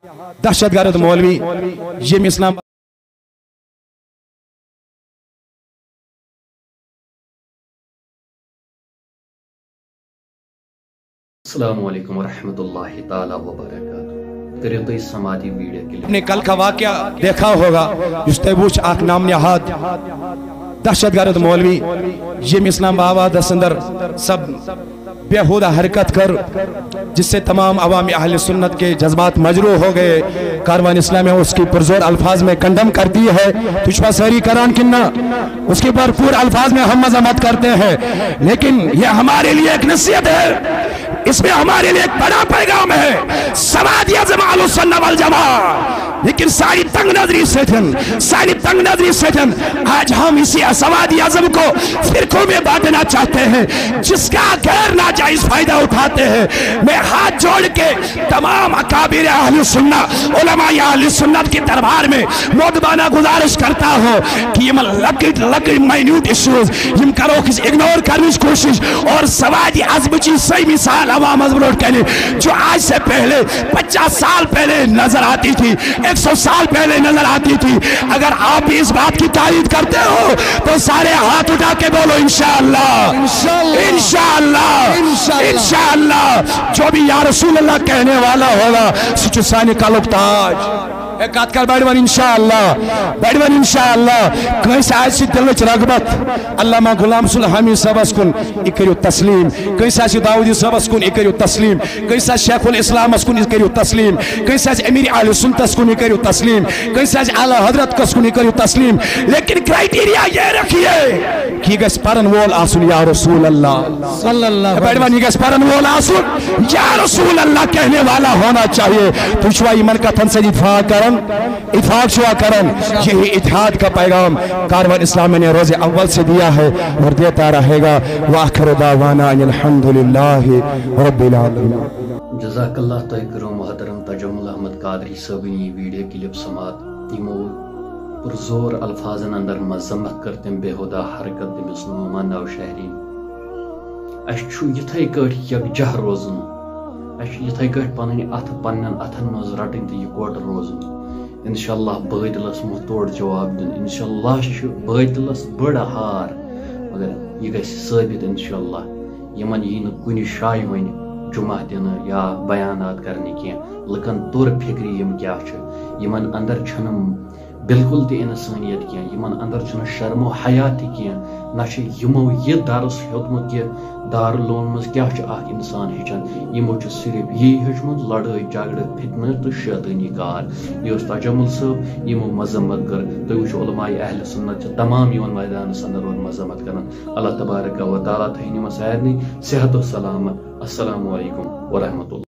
दहशतगर्द मौलवी ये इस्लाम अस्सलामुअलैकुम वरहमतुल्लाहि ताला वबरकातुहू। करियो तो इस समाधि वीडियो के लिए अपने कल का वाकया देखा होगा। युस्तबूच आक नाम निहाद दहशतगर्द मौलवी ये इस्लामाबाद अंदर सब बेहुदा हरकत कर जिससे तमाम अवामी अहले सुन्नत के जज्बात मजरू हो गए। कारवान इस्लाम में उसकी पुरजोर अल्फाज में कंडम करती है। तुझपा सरी करान किन्ना उसके भरपूर अल्फाज में हम मजम्मत करते हैं, लेकिन यह हमारे लिए एक नसीहत है, इसमें हमारे लिए एक बड़ा पैगाम है। समाधी आज़म अहलुस सुन्नह वल जमा, लेकिन सारी तंग नजरी से आज हम इसी समाधी आज़म को फिरकों में बांटना चाहते हैं, जिसका गैर नाजायज फायदा उठाते हैं। मैं हाथ जोड़ के तमाम अकाबिर अहलुस सुन्नह उलमा अहलुस सुन्नत के दरबार में मोदबाना गुजारिश करता हूँ कि ये लकड़ माइन्यूट इश्यूज हम करो कि इग्नोर करने की कोशिश और समाधी आज़म की सही मिसाल अवाम अजमरोड के लिए जो आज से पहले 50 साल पहले नजर आती थी, 100 साल पहले नजर आती थी। अगर आप भी इस बात की तारीफ करते हो तो सारे हाथ उठा के बोलो इंशाअल्लाह, इंशाअल्लाह, इंशाअल्लाह। जो भी या रसूल अल्लाह कहने वाला होगा सुचुसानी का लुकताज एक कर बैठवन इंशाअल्लाह कैसे आज दिल रगबत अल्लामा गुलाम सुल हमीद सबस कुन इकरियो तस्लीम, कैसे दाऊदी सबस कुन इकरियो तस्लीम, कैसे शेखुल इस्लाम कुन इकरियो तस्लीम, कैसे अमीर अहले सुन्नत कुन इकरियो तस्लीम, कैसे आला हजरत कस कुन इकरियो तस्लीम। लेकिन क्राइटेरिया ये रखिए कि गस परन वोल आसुन या रसूल अल्लाह सल्लल्लाहु अलैहि वसल्लम, गस परन वोल आसुन या रसूल अल्लाह कहने वाला होना चाहिए। तुझवा ईमान का तन से इत्फाक शुआ करन यही इत्तेहाद का पैगाम कारवान इस्लाम ने रोज़े अव्वल से दिया है और देता रहेगा। वाखिर दावाना अल्हम्दुलिल्लाहि रब्बिल आलमीन। जज़ाकल्लाह तोय करो मोहतरम तजम्मुल अहमद कादरी सबनी वीडियो क्लिप समात इमो पुरजोर अल्फाजन अंदर मजम्मत करते बेहुदा हरकत मुसलमान नव शहरीन अशु यथै कट यकजह रोजन यथै कट पन अथ पन्न अथन मज रटन तो यकोट रोजन। इंशाअल्लाह बातिलस मुँह तोड़ जवाब दिन, इंशाअल्लाह बातिलस बड़ हार, मगर यह गस साबित इंशाअल्लाह यमन यी न कुन शाय वन जुमा दिन या बयानात करने की लकन तौर फिक्री यम क्या यमन अंदर छन बिल्कुल ते इंसानियत की यमन अंदर छन शर्मो हयात की ना यमो ये दरस हेतमुत कि दारुल मज क्या इंसान हेचान यमो सिर्फ यही हेचमुत लड़ाई झगड़ फितन तो शैतानी कार। यह तजम्मुल साहब यमो मजम्मत कर तो वो उलमाए अहले सुन्नत तमाम यमन मैदान अंदर और मजम्मत कर। अल्लाह तबारक व तआला थैनि मसायरनी सेहत व सलामत। अस्सलामु अलैकुम व रहमतुल्लाह।